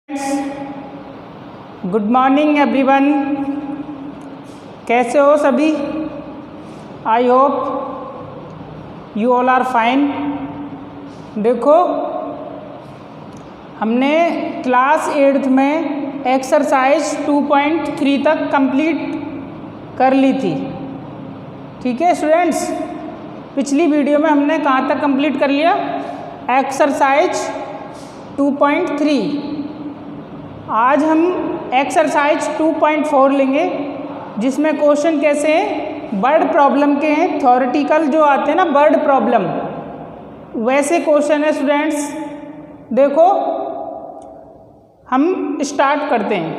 Good morning everyone. कैसे हो सभी? I hope you all are fine. देखो, हमने क्लास 8th में एक्सरसाइज 2.3 तक कंप्लीट कर ली थी। ठीक है स्टूडेंट्स, पिछली वीडियो में हमने कहाँ तक कंप्लीट कर लिया? एक्सरसाइज 2.3। आज हम एक्सरसाइज 2.4 लेंगे, जिसमें क्वेश्चन कैसे हैं? वर्ड प्रॉब्लम के हैं। थ्योरेटिकल जो आते हैं ना वर्ड प्रॉब्लम, वैसे क्वेश्चन है स्टूडेंट्स। देखो, हम स्टार्ट करते हैं।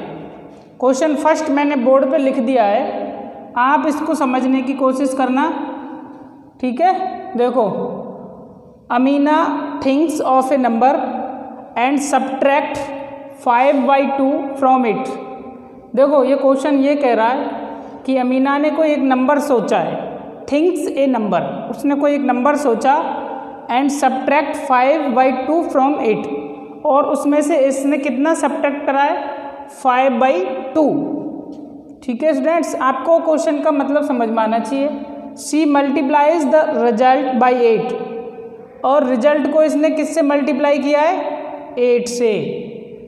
क्वेश्चन फर्स्ट मैंने बोर्ड पे लिख दिया है, आप इसको समझने की कोशिश करना। ठीक है, देखो, Amina thinks of A number and subtract 5/2 from it. देखो, ये क्वेश्चन ये कह रहा है कि अमीना ने कोई एक नंबर सोचा है। थिंक्स ए नंबर, उसने कोई एक नंबर सोचा एंड सब्ट्रैक्ट 5/2 फ्रॉम इट, और उसमें से इसने कितना सब्ट्रैक्ट करा है? 5/2। ठीक है स्टूडेंट्स, आपको क्वेश्चन का मतलब समझ में आना चाहिए। सी मल्टीप्लाइज द रिजल्ट बाई 8, और रिजल्ट को इसने किससे मल्टीप्लाई किया है? 8 से।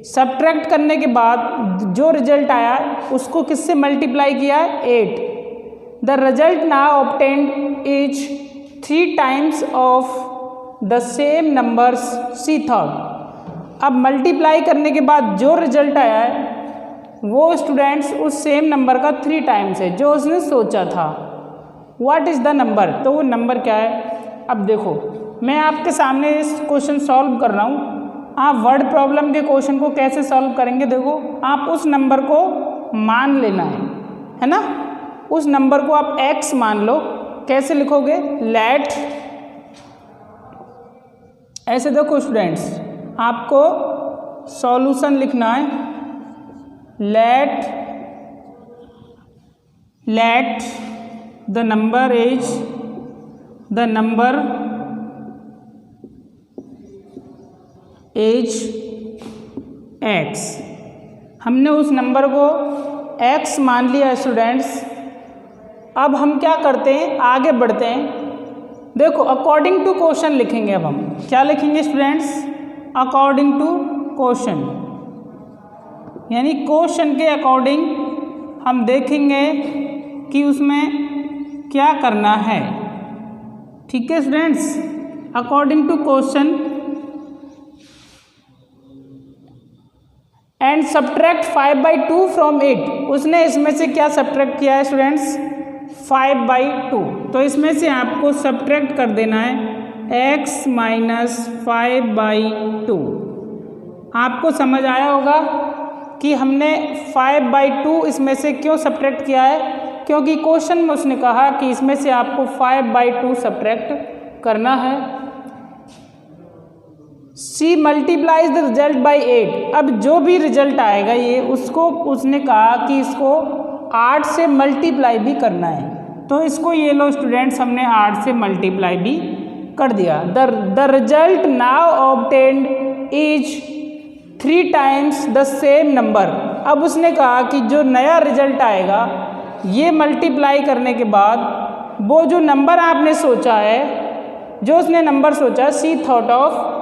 सब्ट्रैक्ट करने के बाद जो रिजल्ट आया उसको किससे मल्टीप्लाई किया है? 8। The result now obtained is 3 times of the same numbers she thought. अब मल्टीप्लाई करने के बाद जो रिजल्ट आया है वो स्टूडेंट्स उस सेम नंबर का 3 टाइम्स है जो उसने सोचा था। What is the number? तो वो नंबर क्या है? अब देखो, मैं आपके सामने इस क्वेश्चन सॉल्व कर रहा हूँ। आप वर्ड प्रॉब्लम के क्वेश्चन को कैसे सॉल्व करेंगे? देखो, आप उस नंबर को मान लेना है ना? उस नंबर को आप x मान लो। कैसे लिखोगे? लेट, ऐसे देखो स्टूडेंट्स, आपको सॉल्यूशन लिखना है। Let the number is x। हमने उस नंबर को x मान लिया स्टूडेंट्स। अब हम क्या करते हैं? आगे बढ़ते हैं। देखो, अकॉर्डिंग टू क्वेश्चन लिखेंगे। अब हम क्या लिखेंगे स्टूडेंट्स? अकॉर्डिंग टू क्वेश्चन, यानी क्वेश्चन के अकॉर्डिंग हम देखेंगे कि उसमें क्या करना है। ठीक है students, according to question and subtract 5/2 from it. उसने इसमें से क्या सब्ट्रैक्ट किया है स्टूडेंट्स? 5/2। तो इसमें से आपको सब्ट्रैक्ट कर देना है x माइनस 5/2। आपको समझ आया होगा कि हमने 5/2 इसमें से क्यों सब्ट्रैक्ट किया है? क्योंकि क्वेश्चन में उसने कहा कि इसमें से आपको 5/2 सब्ट्रैक्ट करना है। सी मल्टीप्लाइज द रिजल्ट बाई 8। अब जो भी रिजल्ट आएगा ये उसको उसने कहा कि इसको 8 से मल्टीप्लाई भी करना है। तो इसको ये लो स्टूडेंट्स, हमने 8 से मल्टीप्लाई भी कर दिया। The result now obtained is 3 times the same number. अब उसने कहा कि जो नया रिजल्ट आएगा ये मल्टीप्लाई करने के बाद वो जो नंबर आपने सोचा है, जो उसने नंबर सोचा, सी थॉट ऑफ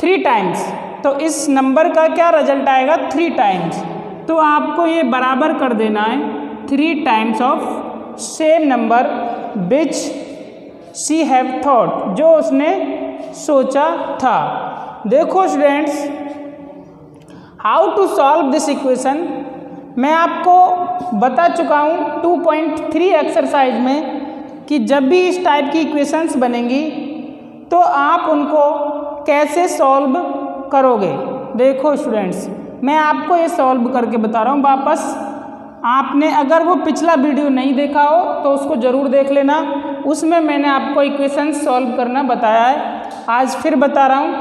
3 टाइम्स, तो इस नंबर का क्या रिजल्ट आएगा? 3 टाइम्स। तो आपको ये बराबर कर देना है 3 times of same number which she have thought, जो उसने सोचा था। देखो students, how to solve this equation मैं आपको बता चुका हूँ 2.3 एक्सरसाइज में कि जब भी इस टाइप की इक्वेशंस बनेंगी तो आप उनको कैसे सॉल्व करोगे। देखो स्टूडेंट्स, मैं आपको ये सॉल्व करके बता रहा हूँ वापस। आपने अगर वो पिछला वीडियो नहीं देखा हो तो उसको ज़रूर देख लेना, उसमें मैंने आपको इक्वेशन सॉल्व करना बताया है। आज फिर बता रहा हूँ,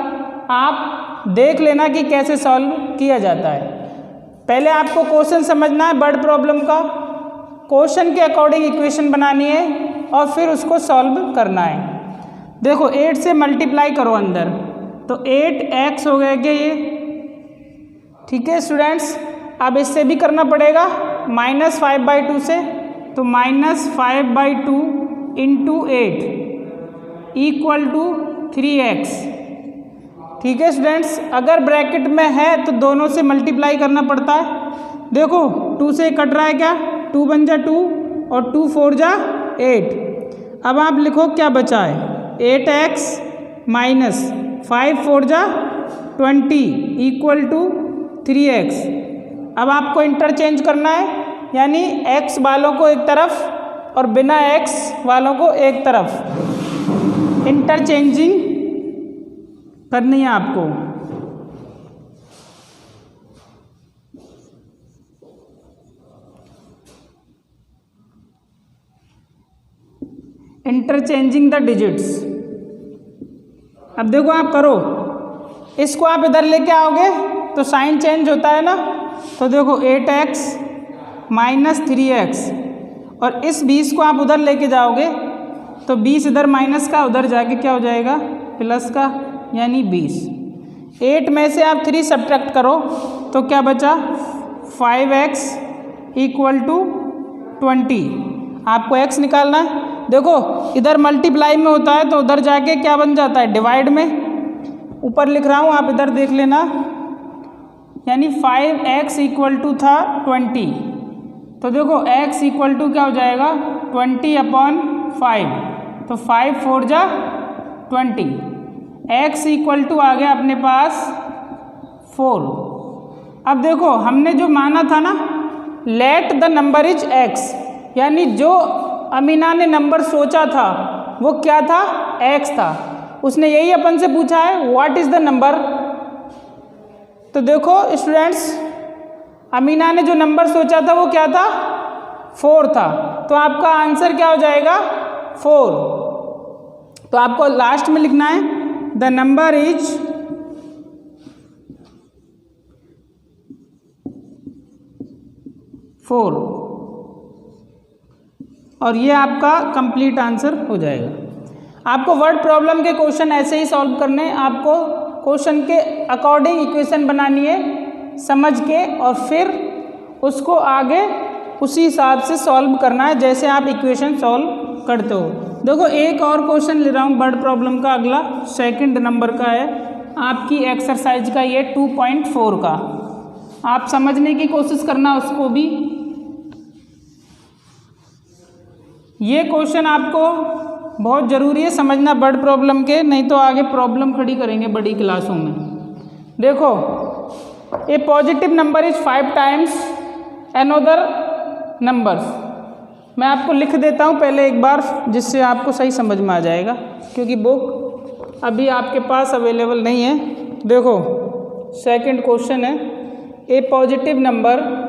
आप देख लेना कि कैसे सॉल्व किया जाता है। पहले आपको क्वेश्चन समझना है वर्ड प्रॉब्लम का, क्वेश्चन के अकॉर्डिंग इक्वेशन बनानी है और फिर उसको सॉल्व करना है। देखो, 8 से मल्टीप्लाई करो अंदर, तो 8x हो गया क्या ये? ठीक है स्टूडेंट्स, अब इससे भी करना पड़ेगा -5/2 से, तो -5/2 इंटू 8 इक्वल टू 3x। ठीक है स्टूडेंट्स, अगर ब्रैकेट में है तो दोनों से मल्टीप्लाई करना पड़ता है। देखो 2 से कट रहा है क्या, 2 बन जा 2 और 2 4 जा 8। अब आप लिखो क्या बचा है, 8x माइनस 5 4 जा 20 इक्वल टू 3x। अब आपको इंटरचेंज करना है, यानी x वालों को एक तरफ और बिना x वालों को एक तरफ इंटरचेंजिंग करनी है आपको। Interchanging the digits. अब देखो आप करो, इसको आप इधर लेके आओगे तो साइन चेंज होता है ना, तो देखो 8x माइनस 3x, और इस 20 को आप उधर लेके जाओगे तो 20 इधर माइनस का, उधर जाके क्या हो जाएगा प्लस का, यानी 20। 8 में से आप 3 सब्ट्रैक्ट करो तो क्या बचा 5x इक्वल टू 20। आपको x निकालना है। देखो इधर मल्टीप्लाई में होता है तो उधर जाके क्या बन जाता है डिवाइड में, ऊपर लिख रहा हूँ आप इधर देख लेना, यानी 5x इक्वल टू था 20, तो देखो x इक्वल टू क्या हो जाएगा 20/5, तो 5 4 जा 20, x इक्वल टू आ गया अपने पास 4। अब देखो हमने जो माना था ना, let the number is x, यानी जो अमीना ने नंबर सोचा था वो क्या था, x था। उसने यही अपन से पूछा है व्हाट इज द नंबर। तो देखो स्टूडेंट्स, अमीना ने जो नंबर सोचा था वो क्या था 4 था, तो आपका आंसर क्या हो जाएगा 4। तो आपको लास्ट में लिखना है द नंबर इज 4, और ये आपका कंप्लीट आंसर हो जाएगा। आपको वर्ड प्रॉब्लम के क्वेश्चन ऐसे ही सॉल्व करने हैं, आपको क्वेश्चन के अकॉर्डिंग इक्वेशन बनानी है समझ के, और फिर उसको आगे उसी हिसाब से सॉल्व करना है जैसे आप इक्वेशन सॉल्व करते हो। देखो एक और क्वेश्चन ले रहा हूँ वर्ड प्रॉब्लम का, अगला 2nd नंबर का है आपकी एक्सरसाइज का, ये 2.4 का। आप समझने की कोशिश करना उसको भी। ये क्वेश्चन आपको बहुत ज़रूरी है समझना वर्ड प्रॉब्लम के, नहीं तो आगे प्रॉब्लम खड़ी करेंगे बड़ी क्लासों में। देखो a positive number is 5 times another numbers. मैं आपको लिख देता हूँ पहले एक बार, जिससे आपको सही समझ में आ जाएगा, क्योंकि बुक अभी आपके पास अवेलेबल नहीं है। देखो 2nd क्वेश्चन है, a positive number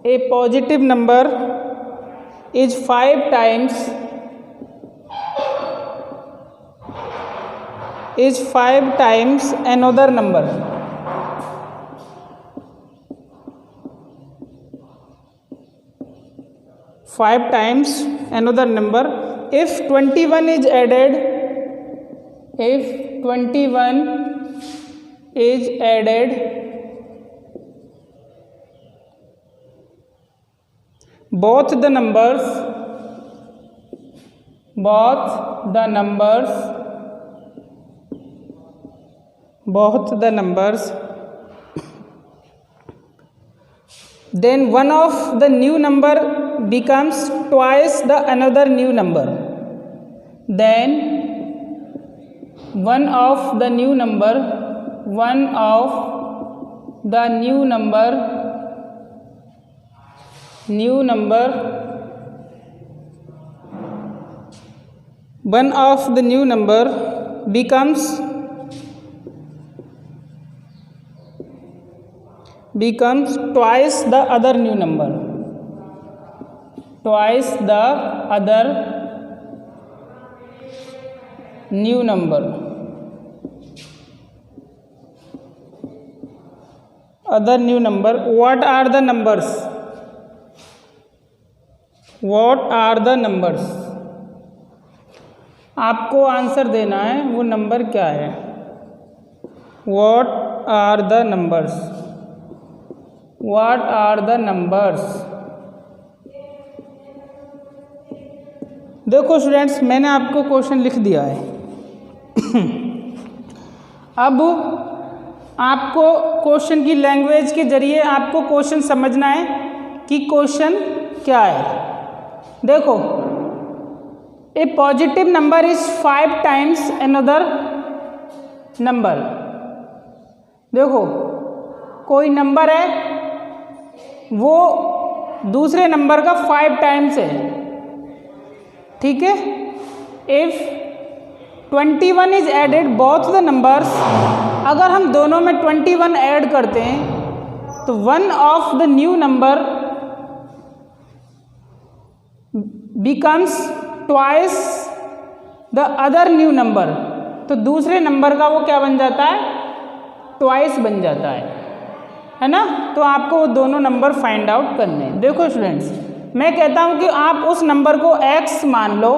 a positive number is 5 times another number. Five times another number. If 21 is added, both the numbers then one of the new number becomes twice the another new number. Then one of the new number becomes twice the other new number. Other new number. What are the numbers? आपको answer देना है वो number क्या है। What are the numbers, what are the numbers. देखो students, मैंने आपको question लिख दिया है। अब आपको क्वेश्चन की लैंग्वेज के जरिए आपको क्वेश्चन समझना है कि क्वेश्चन क्या है। देखो, a positive number is 5 times another number. देखो, कोई नंबर है वो दूसरे नंबर का 5 टाइम्स है, ठीक है। If 21 is added both the numbers, अगर हम दोनों में 21 ऐड करते हैं तो one of the new number becomes twice the other new number. तो दूसरे नंबर का वो क्या बन जाता है, ट्वाइस बन जाता है ना। तो आपको वो दोनों नंबर फाइंड आउट करने हैं। देखो स्टूडेंट्स, मैं कहता हूँ कि आप उस नंबर को x मान लो,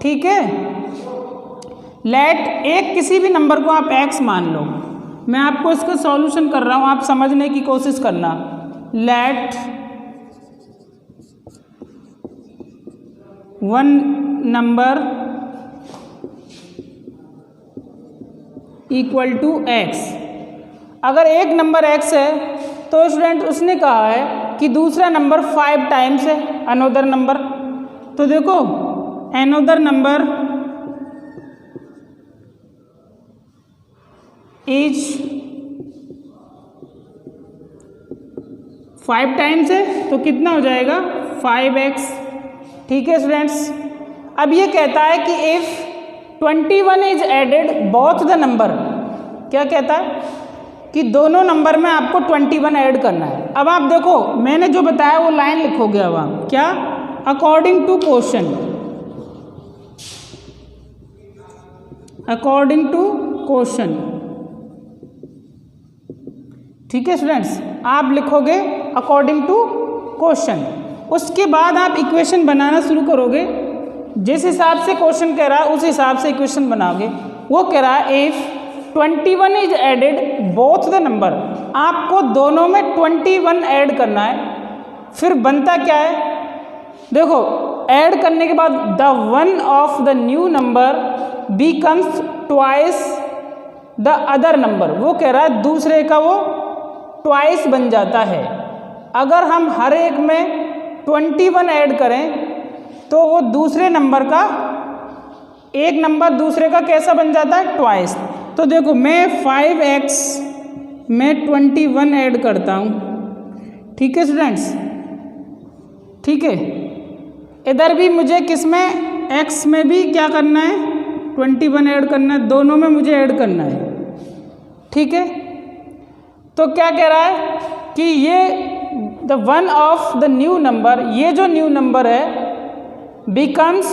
ठीक है। लेट एक किसी भी नंबर को आप x मान लो। मैं आपको इसका सॉल्यूशन कर रहा हूँ, आप समझने की कोशिश करना। Let one number equal to x। अगर एक नंबर x है तो स्टूडेंट उसने कहा है कि दूसरा नंबर 5 टाइम्स है अनोदर नंबर। तो देखो, अनोदर नंबर इज 5 टाइम्स है तो कितना हो जाएगा 5x, ठीक है स्टूडेंट्स। अब ये कहता है कि if 21 is added both the number, क्या कहता है कि दोनों नंबर में आपको 21 ऐड करना है। अब आप देखो, मैंने जो बताया वो लाइन लिखोगे। अब आप क्या, according to question, according to question, ठीक है स्टूडेंट्स। आप लिखोगे अकॉर्डिंग टू क्वेश्चन, उसके बाद आप इक्वेशन बनाना शुरू करोगे। जिस हिसाब से क्वेश्चन कह रहा है उस हिसाब से इक्वेशन बनाओगे। वो कह रहा है if 21 is added both the number, आपको दोनों में 21 ऐड करना है। फिर बनता क्या है, देखो, ऐड करने के बाद the one of the new number becomes twice the other number. वो कह रहा है दूसरे का वो ट्वाइस बन जाता है। अगर हम हर एक में 21 ऐड करें तो वो दूसरे नंबर का, एक नंबर दूसरे का कैसा बन जाता है, ट्वाइस। तो देखो, मैं 5x में 21 ऐड करता हूँ, ठीक है स्टूडेंट्स, ठीक है। इधर भी मुझे किस में, x में भी क्या करना है, 21 ऐड करना है, दोनों में मुझे ऐड करना है, ठीक है। तो क्या कह रहा है कि ये the one of the new number, ये जो न्यू नंबर है becomes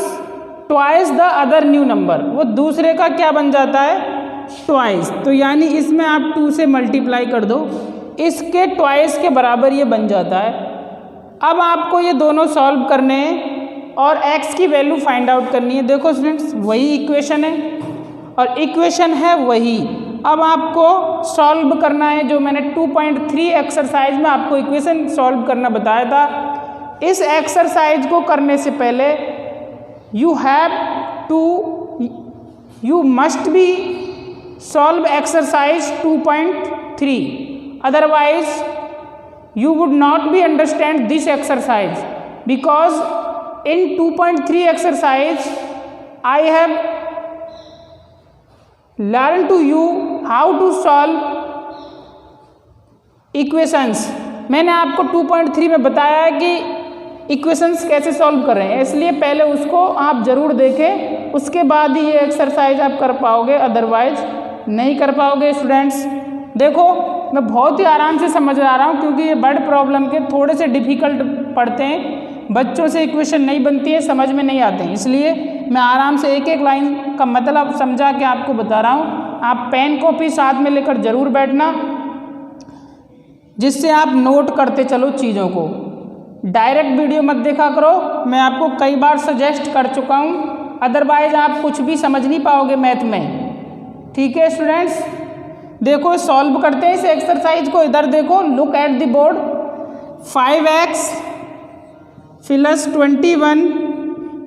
twice the other new number, वो दूसरे का क्या बन जाता है, ट्वाइस। तो यानी इसमें आप 2 से मल्टीप्लाई कर दो, इसके ट्वाइस के बराबर ये बन जाता है। अब आपको ये दोनों सॉल्व करने हैं और x की वैल्यू फाइंड आउट करनी है। देखो स्टूडेंट्स, वही इक्वेशन है और इक्वेशन है वही। अब आपको सॉल्व करना है, जो मैंने 2.3 एक्सरसाइज में आपको इक्वेशन सॉल्व करना बताया था। इस एक्सरसाइज को करने से पहले you must be solve exercise 2.3, otherwise you would not be understand this exercise, because in 2.3 exercise I have learned to you how to solve equations। मैंने आपको 2.3 में बताया है कि इक्वेशंस कैसे सॉल्व कर रहे हैं, इसलिए पहले उसको आप ज़रूर देखें, उसके बाद ही ये एक्सरसाइज आप कर पाओगे, अदरवाइज नहीं कर पाओगे। स्टूडेंट्स देखो, मैं बहुत ही आराम से समझ आ रहा हूँ, क्योंकि ये वर्ड प्रॉब्लम के थोड़े से डिफ़िकल्ट पढ़ते हैं, बच्चों से इक्वेशन नहीं बनती है, समझ में नहीं आते हैं, इसलिए मैं आराम से एक एक लाइन का मतलब समझा के आपको बता रहा हूँ। आप पेन कॉपी साथ में लेकर ज़रूर बैठना, जिससे आप नोट करते चलो चीज़ों को। डायरेक्ट वीडियो मत देखा करो, मैं आपको कई बार सजेस्ट कर चुका हूँ अदरवाइज आप कुछ भी समझ नहीं पाओगे मैथ में। ठीक है स्टूडेंट्स, देखो सॉल्व करते हैं इस एक्सरसाइज को। इधर देखो, look at the board. 5x plus 21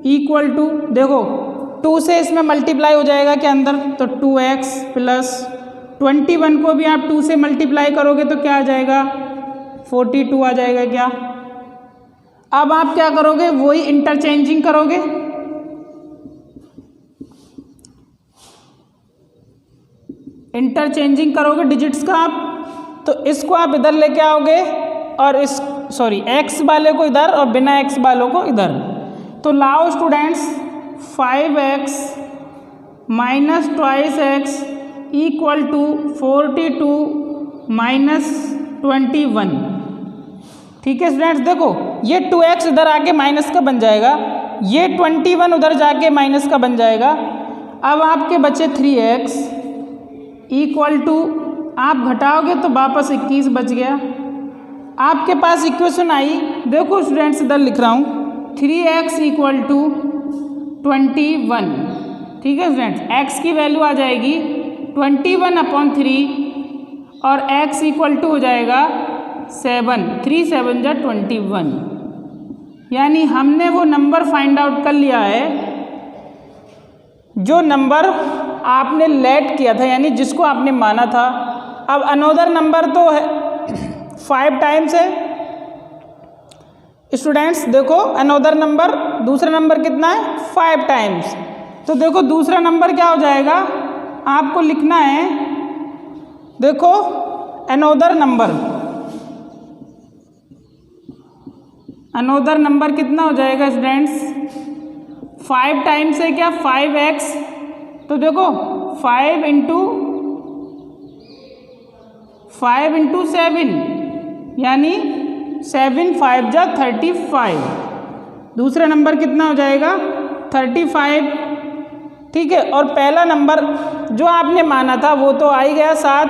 equal to, देखो 2 से इसमें मल्टीप्लाई हो जाएगा क्या अंदर, तो 2x प्लस 21 को भी आप 2 से मल्टीप्लाई करोगे तो क्या आ जाएगा, 42 आ जाएगा क्या। अब आप क्या करोगे, वही इंटरचेंजिंग करोगे। इंटरचेंजिंग करोगे डिजिट्स का आप, तो इसको आप इधर लेके आओगे और इस x वाले को इधर और बिना x वालों को इधर। तो लाओ students 5x minus twice x equal to 42 minus 21। ठीक है स्टूडेंट्स, देखो ये 2x इधर आके माइनस का बन जाएगा, ये 21 उधर जाके माइनस का बन जाएगा। अब आपके बचे 3x इक्वल टू, आप घटाओगे तो वापस 21 बच गया। आपके पास इक्वेशन आई, देखो स्टूडेंट्स इधर लिख रहा हूँ 3x इक्वल टू 21। ठीक है स्टूडेंट्स, x की वैल्यू आ जाएगी 21/3 और x इक्वल टू हो जाएगा 7, 3 7 जा 21। यानी हमने वो नंबर फाइंड आउट कर लिया है जो नंबर आपने लेट किया था, यानी जिसको आपने माना था। अब अनोदर नंबर तो है 5 टाइम्स है स्टूडेंट्स। देखो अनोदर नंबर, दूसरा नंबर कितना है 5 टाइम्स। तो देखो दूसरा नंबर क्या हो जाएगा, आपको लिखना है, देखो अनोदर नंबर कितना हो जाएगा स्टूडेंट्स, 5 टाइम्स है क्या 5x। तो देखो 5 इंटू 7 यानी 7 5 जा 35। दूसरा नंबर कितना हो जाएगा 35। ठीक है, और पहला नंबर जो आपने माना था वो तो आ ही गया 7।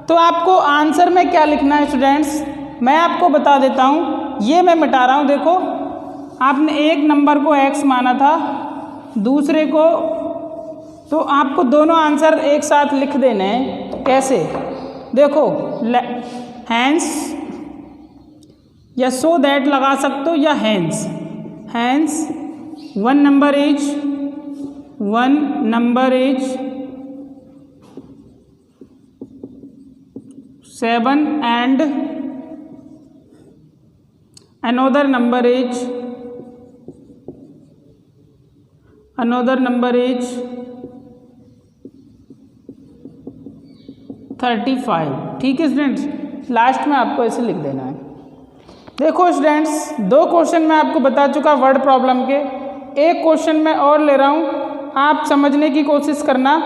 तो आपको आंसर में क्या लिखना है स्टूडेंट्स, मैं आपको बता देता हूँ, ये मैं मिटा रहा हूँ। देखो आपने एक नंबर को x माना था, दूसरे को, तो आपको दोनों आंसर एक साथ लिख देने हैं। कैसे, देखो हैंस या सो दैट लगा सकते हो, या hence one number is 7 and another number is 35। ठीक है स्टूडेंट्स, लास्ट में आपको ऐसे लिख देना है। देखो स्टूडेंट्स, 2 क्वेश्चन मैं आपको बता चुका वर्ड प्रॉब्लम के, एक क्वेश्चन मैं और ले रहा हूँ, आप समझने की कोशिश करना।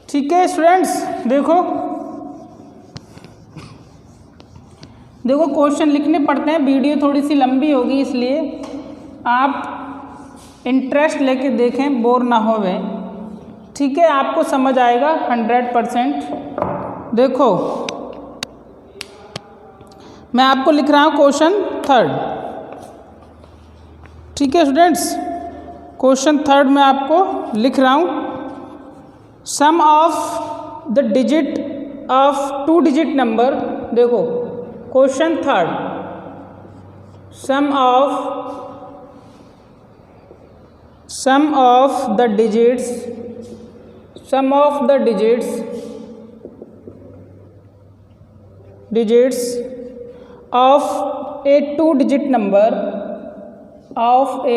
ठीक है स्टूडेंट्स, देखो क्वेश्चन लिखने पड़ते हैं, वीडियो थोड़ी सी लंबी होगी इसलिए आप इंटरेस्ट लेके देखें, बोर ना होवे। ठीक है, आपको समझ आएगा 100%। देखो मैं आपको लिख रहा हूँ क्वेश्चन 3। ठीक है स्टूडेंट्स, क्वेश्चन 3 में आपको लिख रहा हूँ, sum of the digit of 2 digit number. देखो question 3, sum of the digits of a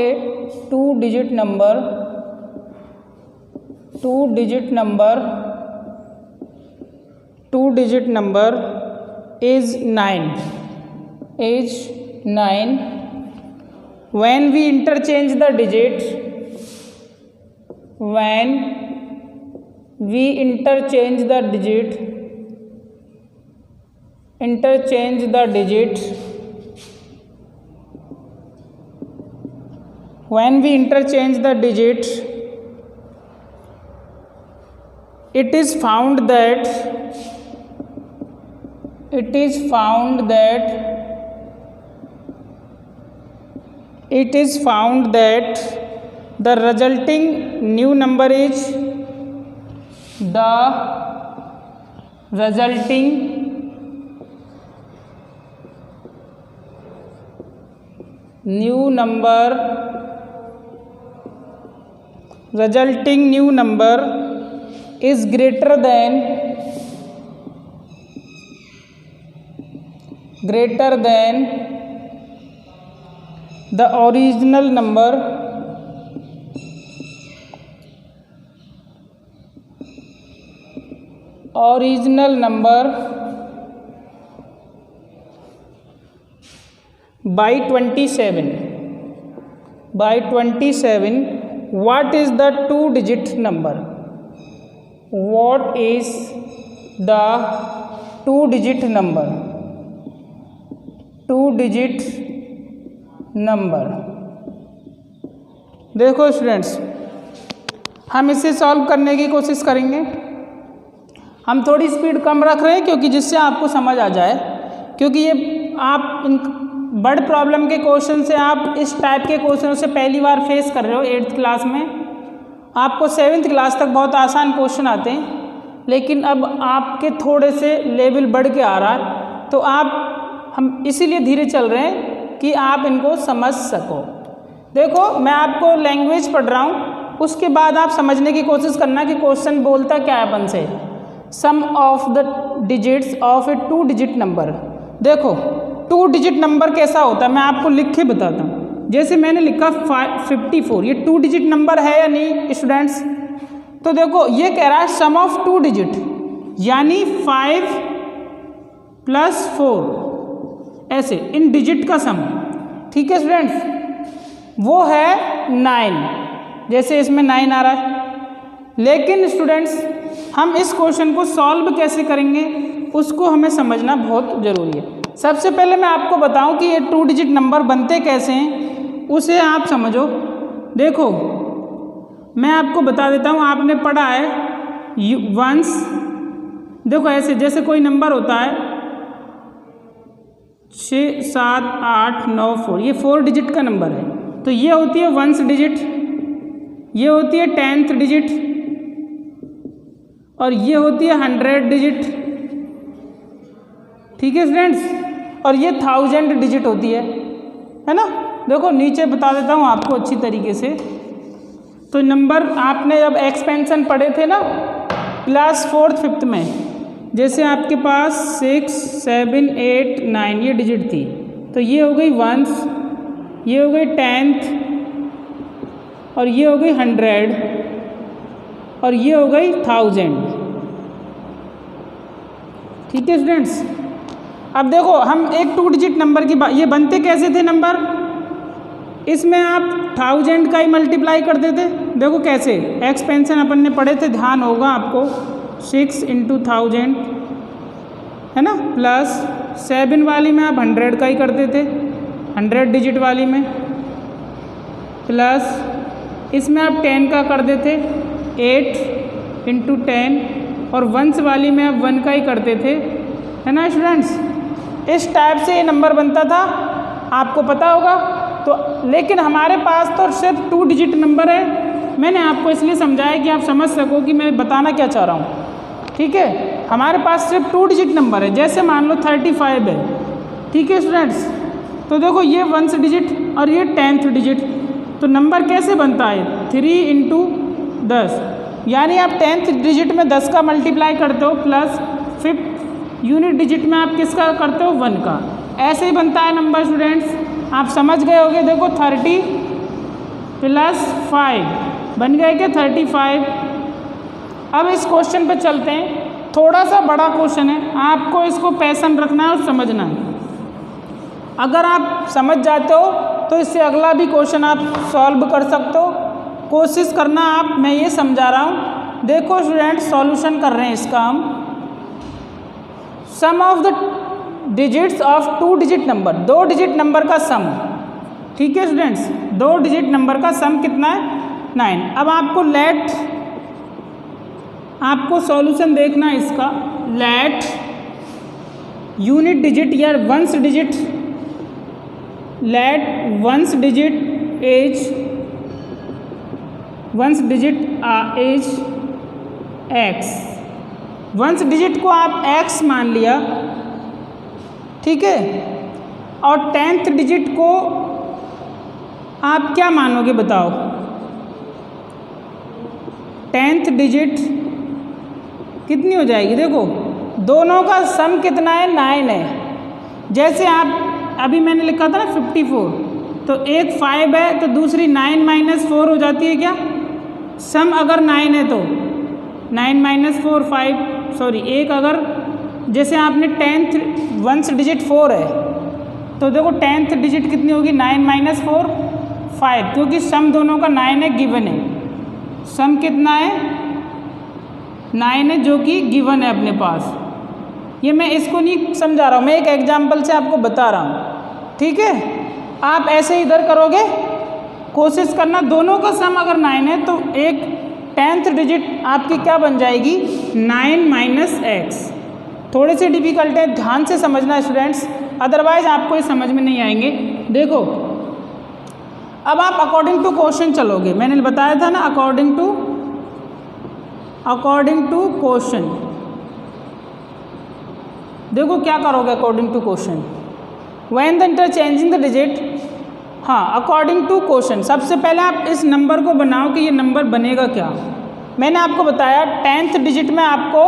2-digit number is 9 when we interchange the digits when we interchange the digits it is found that the resulting new number is the resulting new number is greater than the original number by 27. What is the two-digit number? What is the two-digit number? देखो students, हम इसे solve करने की कोशिश करेंगे। हम थोड़ी speed कम रख रहे हैं क्योंकि जिससे आपको समझ आ जाए, क्योंकि ये आप इन बर्ड प्रॉब्लम के क्वेश्चन से, आप इस टाइप के क्वेश्चनों से पहली बार फेस कर रहे हो 8th क्लास में। आपको 7th क्लास तक बहुत आसान क्वेश्चन आते हैं, लेकिन अब आपके थोड़े से लेवल बढ़ के आ रहा है, तो हम इसीलिए धीरे चल रहे हैं कि आप इनको समझ सको। देखो, मैं आपको लैंग्वेज पढ़ रहा हूँ, उसके बाद आप समझने की कोशिश करना कि क्वेश्चन बोलता क्या है अपन से। Sum of the digits of a 2-digit number. देखो, 2-digit नंबर कैसा होता है मैं आपको लिख के बताता हूँ। जैसे मैंने लिखा 54, ये 2-digit नंबर है या नहीं स्टूडेंट्स? तो देखो, ये कह रहा है सम ऑफ 2-digit, यानी 5 + 4, ऐसे इन डिजिट का सम। ठीक है स्टूडेंट्स, वो है 9, जैसे इसमें 9 आ रहा है। लेकिन स्टूडेंट्स, हम इस क्वेश्चन को सॉल्व कैसे करेंगे उसको हमें समझना बहुत ज़रूरी है। सबसे पहले मैं आपको बताऊं कि ये 2-digit नंबर बनते कैसे हैं, उसे आप समझो। देखो, मैं आपको बता देता हूं, आपने पढ़ा है वंस। देखो, ऐसे जैसे कोई नंबर होता है 6, 7, 8, 9, 4, ये 4-digit का नंबर है, तो ये होती है 1st digit, ये होती है 10th digit, और ये होती है 100 digit। ठीक है स्टूडेंट्स, और ये 1000 digit होती है ना। देखो, नीचे बता देता हूँ आपको अच्छी तरीके से। तो नंबर आपने जब एक्सपेंशन पढ़े थे ना क्लास 4th 5th में, जैसे आपके पास 6, 7, 8, 9 ये डिजिट थी, तो ये हो गई 1s, ये हो गई 10th, और ये हो गई 100, और ये हो गई 1000। ठीक है स्टूडेंट्स, अब देखो, हम एक 2-digit नंबर की बात, ये बनते कैसे थे नंबर, इसमें आप 1000 का ही मल्टीप्लाई कर देते। देखो कैसे, एक्सपेंशन अपन ने पढ़े थे, ध्यान होगा आपको। 6 × 1000 है ना, प्लस 7 वाली में आप 100 का ही कर देते, 100 digit वाली में, प्लस इसमें आप 10 का कर देते, 8 × 10, और 1s वाली में आप 1 का ही करते थे, है ना स्टूडेंट्स। इस टाइप से ये नंबर बनता था, आपको पता होगा। तो लेकिन हमारे पास तो सिर्फ 2-digit नंबर है, मैंने आपको इसलिए समझाया कि आप समझ सको कि मैं बताना क्या चाह रहा हूँ। ठीक है, हमारे पास सिर्फ 2-digit नंबर है। जैसे मान लो 35 है, ठीक है स्टूडेंट्स, तो देखो ये 1st digit और ये 10th digit, तो नंबर कैसे बनता है 3 × 10, यानी आप 10th digit में 10 का मल्टीप्लाई करते हो, प्लस 5th यूनिट डिजिट में आप किसका करते हो 1 का। ऐसे ही बनता है नंबर स्टूडेंट्स, आप समझ गए होंगे। देखो 30 + 5 बन गए क्या 35। अब इस क्वेश्चन पे चलते हैं, थोड़ा सा बड़ा क्वेश्चन है, आपको इसको पैशन रखना है और समझना है। अगर आप समझ जाते हो तो इससे अगला भी क्वेश्चन आप सॉल्व कर सकते हो। कोशिश करना आप, मैं ये समझा रहा हूँ। देखो स्टूडेंट, सॉल्यूशन कर रहे हैं इसका हम। Sum of the digits of 2-digit number, 2-digit number का सम। ठीक है स्टूडेंट्स, 2-digit नंबर का सम कितना है 9। अब आपको सॉल्यूशन देखना है इसका। लेट यूनिट डिजिट या 1st digit, let 1st digit is ones digit is x, ones digit को आप x मान लिया, ठीक है, और 10th डिजिट को आप क्या मानोगे बताओ? 10th डिजिट कितनी हो जाएगी? देखो दोनों का सम कितना है? 9 है। जैसे आप अभी मैंने लिखा था ना 54, तो एक 5 है तो दूसरी 9 - 4 हो जाती है क्या? सम अगर 9 है तो 9 - 4 5, सॉरी एक अगर जैसे आपने 10th वंस डिजिट 4 है तो देखो 10th डिजिट कितनी होगी? 9 - 4 5, क्योंकि सम दोनों का 9 है, गिवन है। सम कितना है? 9 है, जो कि गिवन है अपने पास। ये मैं इसको नहीं समझा रहा हूँ, मैं एक एग्जाम्पल से आपको बता रहा हूँ, ठीक है। आप ऐसे इधर करोगे, कोशिश करना दोनों का सम अगर 9 है तो एक 10th डिजिट आपकी क्या बन जाएगी? 9 - x। थोड़े से डिफिकल्ट है, ध्यान से समझना स्टूडेंट्स, अदरवाइज आपको ये समझ में नहीं आएंगे। देखो अब आप अकॉर्डिंग टू क्वेश्चन चलोगे, मैंने बताया था ना अकॉर्डिंग टू क्वेश्चन। देखो क्या करोगे according to question, when the interchanging the digit, हाँ अकॉर्डिंग टू क्वेश्चन। सबसे पहले आप इस नंबर को बनाओ कि ये नंबर बनेगा क्या। मैंने आपको बताया 10th डिजिट में आपको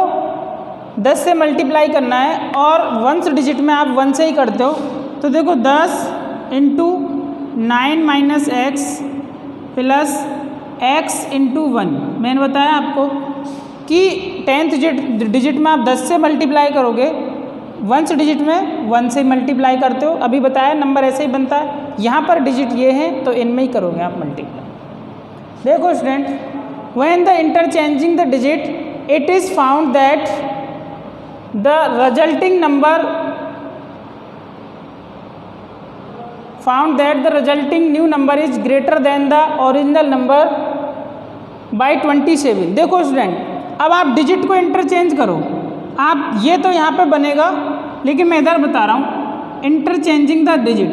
10 से मल्टीप्लाई करना है और वंस डिजिट में आप 1 से ही करते हो। तो देखो 10 × 9 - x प्लस x × 1, मैंने बताया आपको कि 10th डिजिट में आप 10 से मल्टीप्लाई करोगे, वंस डिजिट में 1 से मल्टीप्लाई करते हो। अभी बताया नंबर ऐसे ही बनता है। यहाँ पर डिजिट ये है तो इनमें ही करोगे आप मल्टीप्लाई। देखो student, when the interchanging the digit it is found that the resulting number new number is greater than the original number by 27। देखो स्टूडेंट, अब आप डिजिट को इंटरचेंज करो। आप ये तो यहाँ पे बनेगा, लेकिन मैं इधर बता रहा हूँ interchanging the digit,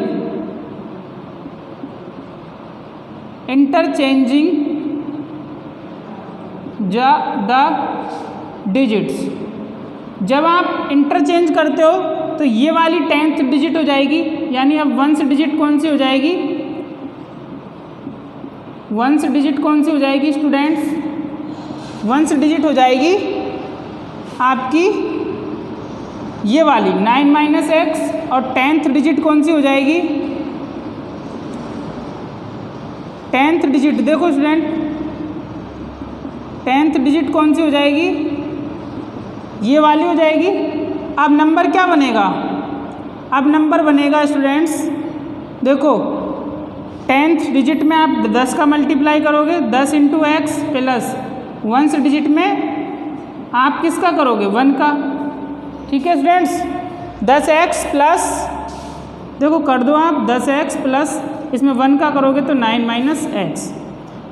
interchanging the digits. जब आप इंटरचेंज करते हो तो ये वाली 10th डिजिट हो जाएगी, यानी अब वंस डिजिट कौन सी हो जाएगी? वंस डिजिट कौन सी हो जाएगी स्टूडेंट्स? वंस डिजिट हो जाएगी आपकी ये वाली 9 - x, और 10th डिजिट कौन सी हो जाएगी? 10th डिजिट देखो स्टूडेंट, 10th डिजिट कौन सी हो जाएगी? ये वाली हो जाएगी। अब नंबर क्या बनेगा? अब नंबर बनेगा स्टूडेंट्स, देखो 10th डिजिट में आप 10 का मल्टीप्लाई करोगे, 10 × x प्लस वंस डिजिट में आप किसका करोगे? 1 का, ठीक है स्टूडेंट्स। 10x प्लस, देखो कर दो आप 10x प्लस इसमें 1 का करोगे तो 9 - x।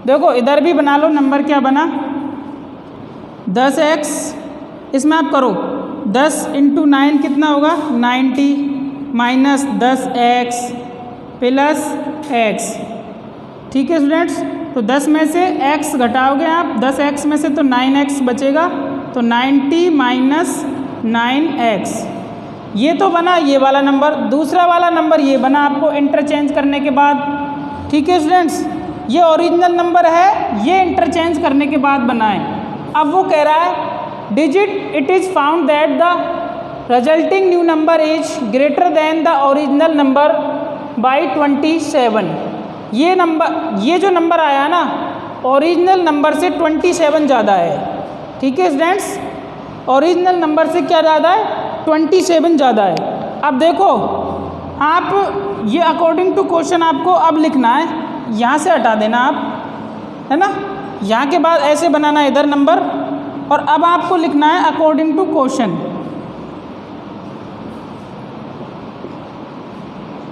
देखो इधर भी बना लो, नंबर क्या बना? 10x, इसमें आप करो 10 × 9 कितना होगा? 90 माइनस 10x प्लस x, ठीक है स्टूडेंट्स। तो 10 में से x घटाओगे आप, 10x में से तो 9x बचेगा, तो 90 - 9x। ये तो बना ये वाला नंबर। दूसरा वाला नंबर ये बना आपको इंटरचेंज करने के बाद, ठीक है स्टूडेंट्स। ये ओरिजिनल नंबर है, ये इंटरचेंज करने के बाद बना है। अब वो कह रहा है digit it is found that the resulting new number is greater than the original number by 27। ये नंबर, ये जो नंबर आया ना ओरिजिनल नंबर से 27 ज़्यादा है, ठीक है स्टूडेंट्स। ओरिजिनल नंबर से क्या ज़्यादा है? 27 ज़्यादा है। अब देखो आप ये अकॉर्डिंग टू क्वेश्चन आपको अब लिखना है, यहाँ से हटा देना आप, है ना, यहाँ के बाद ऐसे बनाना है इधर नंबर, और अब आपको लिखना है according to question.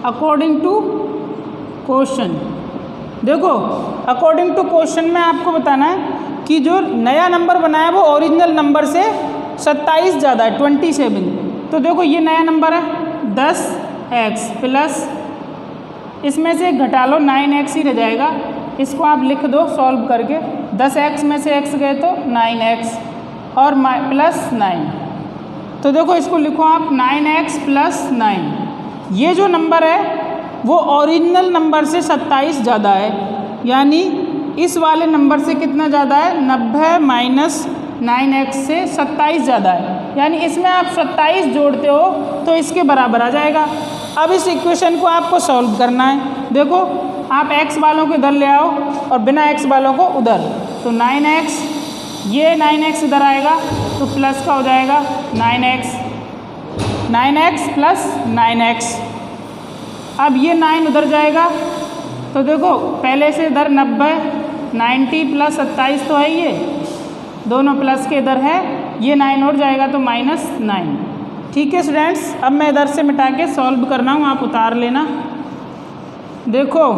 According to question, देखो अकॉर्डिंग टू क्वेश्चन में आपको बताना है कि जो नया नंबर बनाया वो ओरिजिनल नंबर से 27 ज़्यादा है, 27। तो देखो ये नया नंबर है 10x प्लस इसमें से घटा लो 9x ही रह जाएगा, इसको आप लिख दो सॉल्व करके। 10x में से x गए तो 9x और प्लस 9। तो देखो इसको लिखो आप 9x प्लस 9। ये जो नंबर है वो ओरिजिनल नंबर से 27 ज़्यादा है, यानी इस वाले नंबर से कितना ज़्यादा है, 90 माइनस 9x से 27 ज़्यादा है, यानी इसमें आप 27 जोड़ते हो तो इसके बराबर आ जाएगा। अब इस इक्वेशन को आपको सॉल्व करना है। देखो आप x वालों को इधर ले आओ और बिना x वालों को उधर, तो 9x, ये 9x इधर आएगा तो प्लस का हो जाएगा 9x प्लस 9x। अब ये 9 उधर जाएगा तो देखो पहले से इधर 90 प्लस 27 तो है, ये दोनों प्लस के इधर है, ये 9 और जाएगा तो -9। ठीक है स्टूडेंट्स, अब मैं इधर से मिटा के सॉल्व करना हूँ, आप उतार लेना। देखो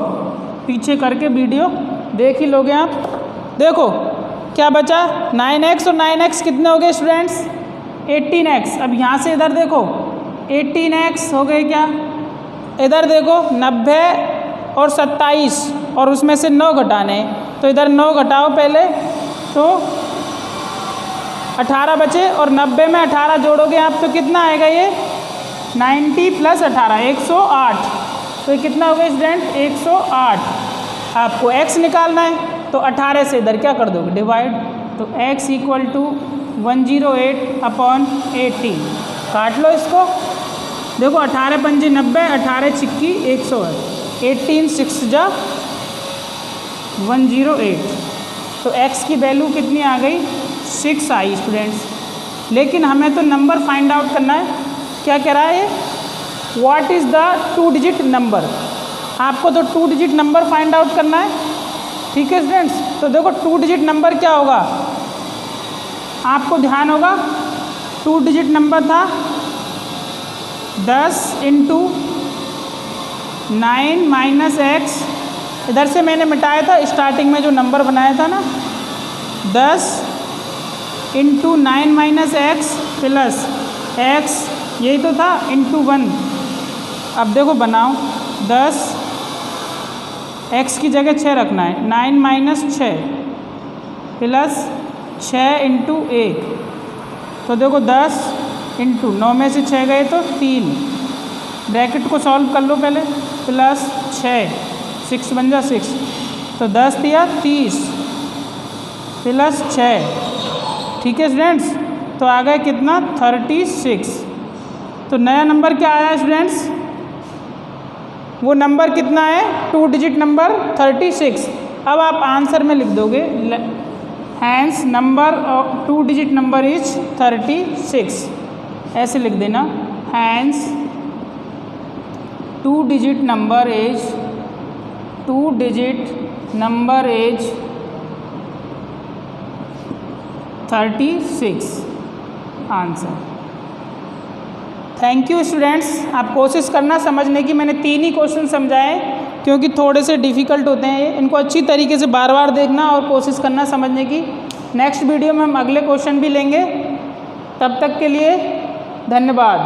पीछे करके वीडियो देख ही लोगे आप। देखो क्या बचा, 9x और 9x कितने हो गए स्टूडेंट्स, 18x। अब यहाँ से इधर देखो 18x हो गए क्या, इधर देखो 90 और 27 और उसमें से 9 घटाने, तो इधर 9 घटाओ पहले तो 18 बचे और 90 में 18 जोड़ोगे आप तो कितना आएगा, ये 90 प्लस 18 108। तो ये कितना हो गया स्टूडेंट, 108। आपको x निकालना है तो 18 से इधर क्या कर दोगे, डिवाइड, तो x इक्वल टू 108/18। काट लो इसको, देखो 18 पंजे 90, 18 छिक्की 100 है, 18 6 जा 108। तो x की वैल्यू कितनी आ गई, 6 आई स्टूडेंट्स। लेकिन हमें तो नंबर फाइंड आउट करना है, क्या कह रहा है, what is the 2 digit number. आपको तो 2 डिजिट नंबर फाइंड आउट करना है। ठीक है स्टूडेंट्स, तो देखो 2 डिजिट नंबर क्या होगा, आपको ध्यान होगा 2 डिजिट नंबर था 10 इंटू 9 माइनस एक्स, इधर से मैंने मिटाया था स्टार्टिंग में जो नंबर बनाया था ना, 10 into 9 minus x plus x, यही तो था, इंटू 1। अब देखो बनाओ, 10 एक्स की जगह 6 रखना है, 9 माइनस 6 प्लस 6 इंटू 1। तो देखो 10 इंटू 9 में से 6 गए तो 3, ब्रैकेट को सॉल्व कर लो पहले, प्लस 6 बन जा 6, तो 10 दिया 30 प्लस 6। ठीक है स्टूडेंट्स, तो आ गए कितना, 36। तो नया नंबर क्या आया स्टूडेंट्स, वो नंबर कितना है, 2 डिजिट नंबर 36। अब आप आंसर में लिख दोगे, hence number of 2 digit number is 36, ऐसे लिख देना, hence 2 digit number is 36 answer. Thank you students, आप कोशिश करना समझने की। मैंने 3 ही क्वेश्चन समझाए क्योंकि थोड़े से डिफ़िकल्ट होते हैं, इनको अच्छी तरीके से बार बार देखना और कोशिश करना समझने की। नेक्स्ट वीडियो में हम अगले क्वेश्चन भी लेंगे, तब तक के लिए धन्यवाद।